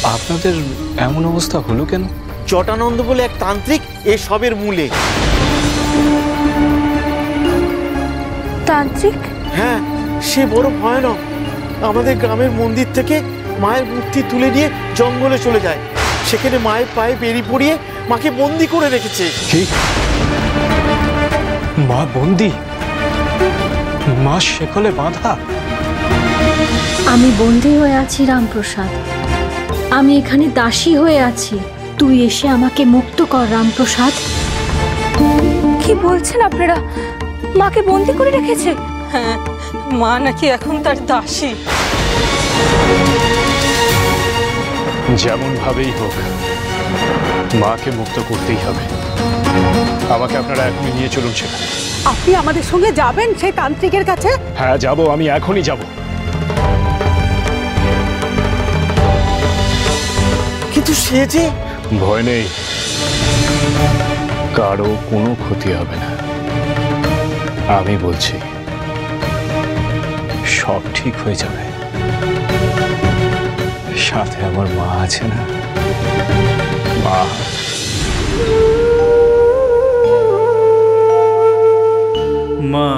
আপনাদের এমন অবস্থা হলো কেন? জটানন্দ বলে এক তান্ত্রিক এসবের মূলে। তান্ত্রিক? হ্যাঁ, সে বড় ভয়ানক। আমাদের গ্রামের মন্দির থেকে মায়ের মূর্তি তুলে নিয়ে জঙ্গলে চলে যায়। সেখানে মায়ের পায়ে বেরি পরিয়ে মাকে বন্দি করে রেখেছে। কি? মা বন্দি? মা শেকলে বাঁধা? আমি বন্দি হয়ে আছি রামপ্রসাদ, আমি এখানে দাসী হয়ে আছি। তুই এসে আমাকে মুক্ত কর রামপ্রসাদ। কি বলছেন আপনারা? মাকে বন্দি করে রেখেছে? হ্যাঁ, মা নাকি এখন তার দাসী। যেমন ভাবেই হোক মাকে মুক্ত করতেই হবে। আমাকে আপনারা এখনই নিয়ে চলুন সেখানে। আপনি আমাদের সঙ্গে যাবেন সেই তান্ত্রিকের কাছে? হ্যাঁ যাব, আমি এখনই যাব। কিন্তু সে যে... ভয় নেই, কারো কোনো ক্ষতি হবে না। আমি বলছি সব ঠিক হয়ে যাবে। সাথে আমার মা আছে না, মা। মা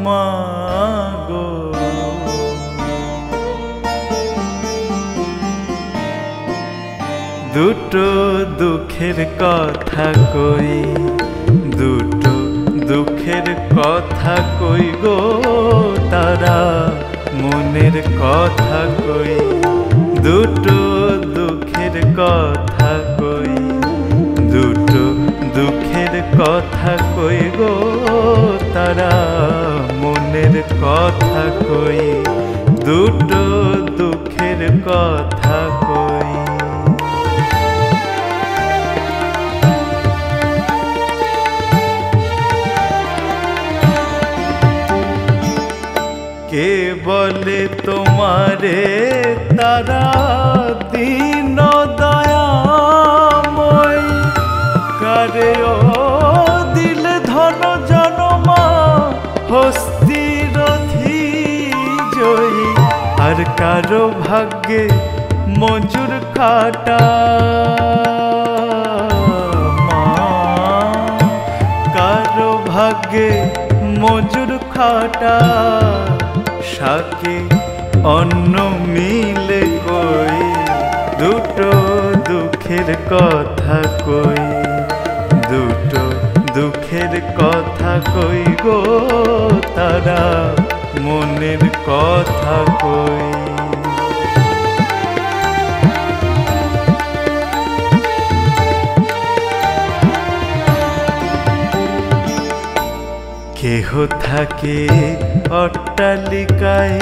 মা গো, দুটো দুঃখের কথা কই, দুটো দুঃখের কথা কই গো তারা, মনের কথা কই। দুটো দুঃখের কথা কই, দুটো দুঃখের কথা কই গো তারা, মনের কথা কই। দুটো দুঃখের কথা কই। কে বলে তোমারে তারা দীন দয়াময়, কারে ও দিল ধন জনমা হস্তির জয়ী, আর কারো ভাগ্যে মজুর খাটা মা, কারো ভাগ্যে মজুর খাটা, শাকে অন্ন মিলে কই। দুটো দুঃখের কথা কই, দুটো দুঃখের কথা কই গো তারা, মনের কথা কই। কেহ থাকে অট্টালিকায়,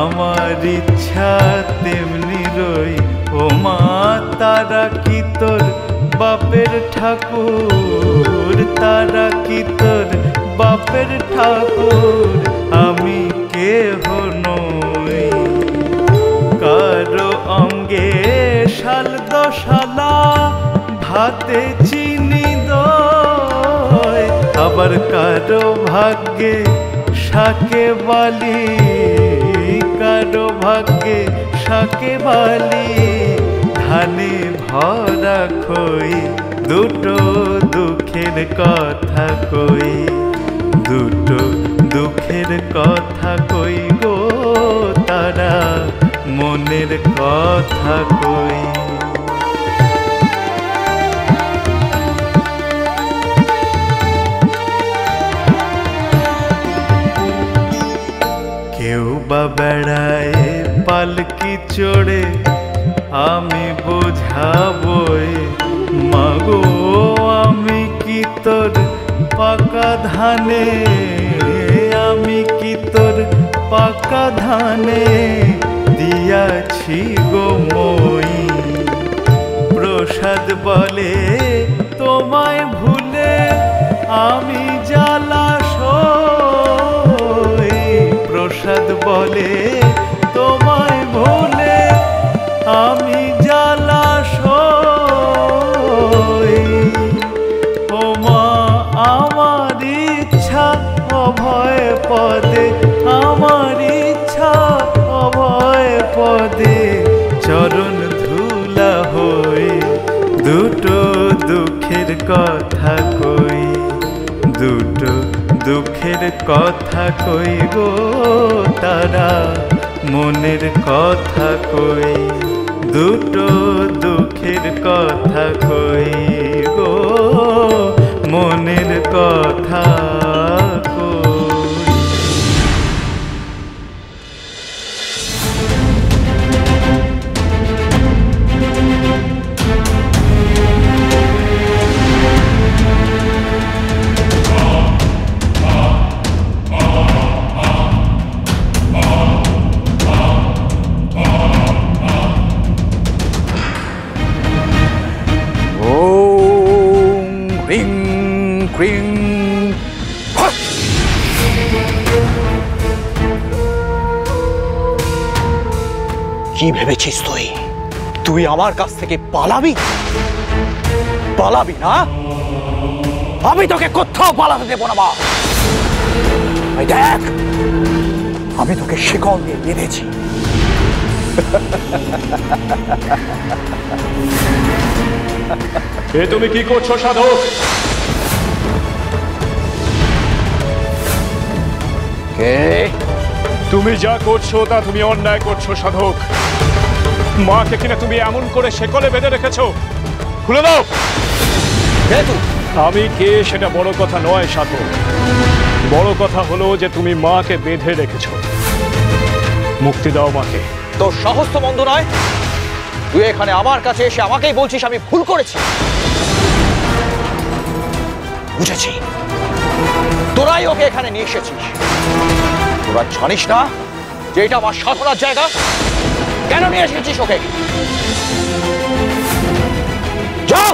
আমার ইচ্ছা তেমনি রই। ও মা তারা কি তোর বাপের ঠাকুর, তারা কি তোর বাপের ঠাকুর, আমি কেহ নই। কারো অঙ্গে শাল দশালা, ভাতে চিনি দই, আবার কারো ভাগ্যে শাকে বালি, কারো ভাগ্যে শাকে বালি, ধানে ভরা খই। দুটো দুঃখের কথা কই, দুটো দুঃখের কথা কই গো তারা, মনের কথা কই। কেউ বা বেড়ায় পালকি চড়ে, আমি বোঝাবই মাগো, আমি কি তোর পাকা ধানে, আমি কি তোর পাকা ধানে দিয়াছি গো মই। প্রসাদ বলে তোমায় ভুলে আমি জলাশয়, প্রসাদ বলে তোমায় ভুলে আমি জলাশয়। ও মা আমার ইচ্ছা অভয় পদে, আমার ইচ্ছা অভয় দুঃখের কথা কই গো তারা মনের কথা কই দুটো দুঃখের কথা কই গো মনের কথা কই। কি ভেবেছিস তুই তুই আমার কাছ থেকে পালাবি পালাবি না আমি তোকে কোথাও পালাতে দেব না মা এই দেখ আমি তোকে শিকল দিয়ে বেঁধেছি এ তুমি কি করছো সাধক? কে তুমি যা করছো তা তুমি অন্যায় করছো সাধক। মাকে কিনা তুমি এমন করে শেকলে বেঁধে রেখেছো। খুলে দাও। কে তুই আমি কে সেটা বড় কথা নয় সাধক, বড় কথা হলো যে তুমি মাকে বেঁধে রেখেছো। মুক্তি দাও মাকে। তোর সাহস তো মন্দ নয় তুই এখানে আমার কাছে এসে আমাকেই বলছিস আমি ভুল করেছি বুঝেছি তোরাই ওকে এখানে নিয়ে এসেছিস তোরা জানিস না যে এটা আমার সাধনার জায়গা কেন নিয়ে এসেছিস ওকে যাও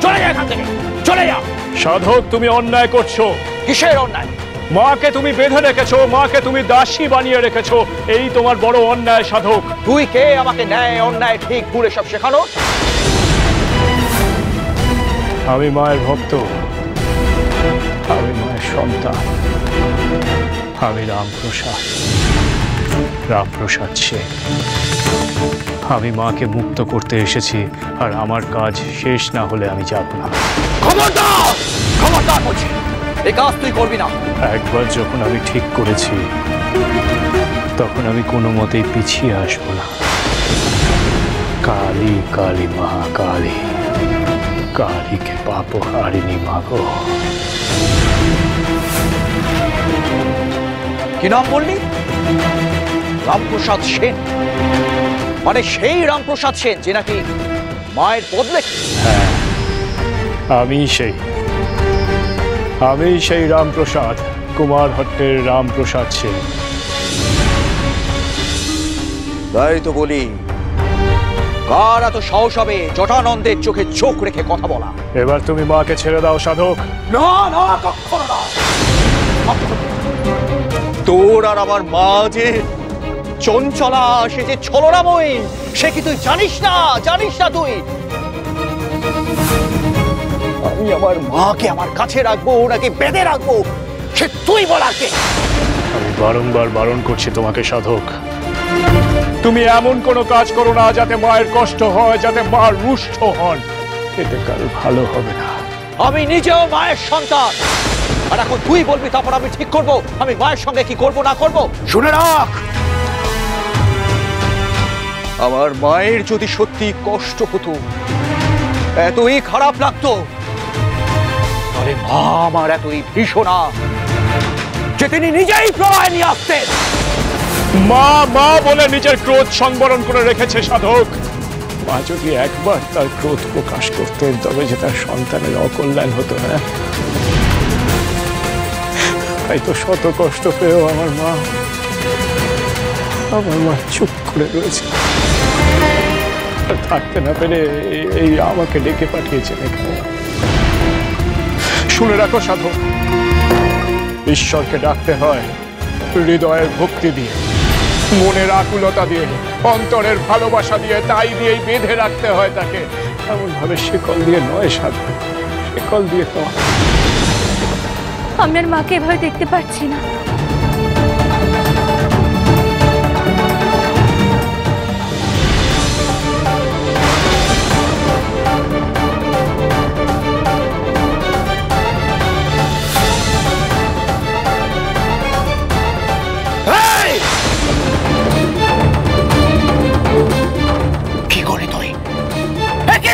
চলে যা এখান থেকে চলে যা সাধক তুমি অন্যায় করছো। কিসের অন্যায় মাকে তুমি বেঁধে রেখেছো, মাকে তুমি দাসী বানিয়ে রেখেছো, এই তোমার বড় অন্যায় সাধক। তুই কে আমাকে ন্যায় অন্যায় ঠিক ভুল সব শেখানো আমি মায়ের ভক্ত, আমি মায়ের সন্তান, আমি রামপ্রসাদ, রামপ্রসাদ সেন। আমি মাকে মুক্ত করতে এসেছি আর আমার কাজ শেষ না হলে আমি যাব না। খবরদার খবরদার বলছি এই কাজ তুই করবি না। একবার যখন আমি ঠিক করেছি তখন আমি কোনো মতেই পিছিয়ে আসবো না। কালী কালী মহাকালী, কালীকে পাপ হারিনি মাগো। কি নাম বললি রামপ্রসাদ সেন মানে সেই রামপ্রসাদ সেন যে নাকি মায়ের বদলে হ্যাঁ আমি সেই রামপ্রসাদ, কুমারহট্টের রামপ্রসাদ সেন। তাই তো বলি কার এত সাহস হবে জটানন্দের চোখে চোখ রেখে কথা বলা। এবার তুমি মাকে ছেড়ে দাও সাধক। না না কখনো না। তোর আর আমার মা যে চঞ্চলা, সে যে ছলনাময়ী, সে কি তুই জানিস না? জানিস না তুই আমি আমার মাকে আমার কাছে রাখবো নাকি বেঁধে রাখবো সে তুই বলার কে? আমি বারংবার বারণ করছি তোমাকে সাধক, তুমি এমন কোনো কাজ করো না যাতে মায়ের কষ্ট হয়, যাতে মা রুষ্ট হন। এতে কারো ভালো হবে না। আমি নিজেও মায়ের সন্তান আর এখন তুই বলবি তারপর আমি ঠিক করবো আমি মায়ের সঙ্গে কি করব না করব। শুনে রাখ আমার মায়ের যদি সত্যি কষ্ট হতো, এতই খারাপ লাগতো, তাহলে মা আমার এতই ভীষণা যে তিনি নিজেই প্রলয় নিয়ে আসতেন। মা মা বলে নিজের ক্রোধ সংবরণ করে রেখেছে সাধক। মা যদি একবার তার ক্রোধ প্রকাশ করতেন তবে যে তার সন্তানের অকল্যাণ হতো না। তাই তো শত কষ্ট পেয়েও আমার মা চুপ করে রয়েছে। থাকতে না পেরে এই আমাকে ডেকে পাঠিয়েছেন এখানে। শুনে রাখো সাধক, ঈশ্বরকে ডাকতে হয় হৃদয়ের ভক্তি দিয়ে, মনের আকুলতা দিয়ে, অন্তরের ভালোবাসা দিয়ে, তাই দিয়েই বেঁধে রাখতে হয় তাকে। এমন ভাবে শিকল দিয়ে নয় সাধক, শিকল দিয়ে নয়। আপনার মাকে এভাবে দেখতে পাচ্ছি না।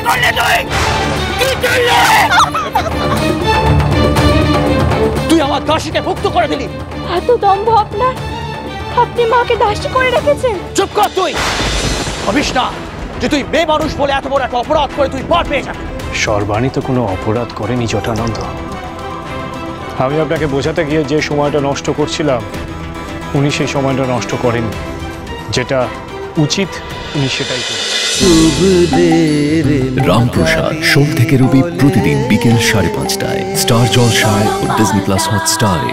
করলে তুই? কি করলে? তুই আমার দাসীকে মুক্ত করে দিলি। এত দম্ভ আপনার! আপনি মাকে দাসী করে রেখেছেন। চুপ কর তুই। ভাবিস না যে তুই মেয়ে মানুষ বলে এত বড় একটা অপরাধ করে তুই পার পেয়ে যাবি। সর্বাণী তো কোনো অপরাধ করেনি জটানন্দ। আমি আপনাকে বোঝাতে গিয়ে যে সময়টা নষ্ট করছিলাম উনি সেই সময়টা নষ্ট করেননি। যেটা উচিত উনি সেটাই করেন। রামপ্রসাদ সোম থেকে রবি প্রতিদিন বিকেল 5:30টায় স্টার জলসায় ও ডিজনি প্লাস হটস্টারে।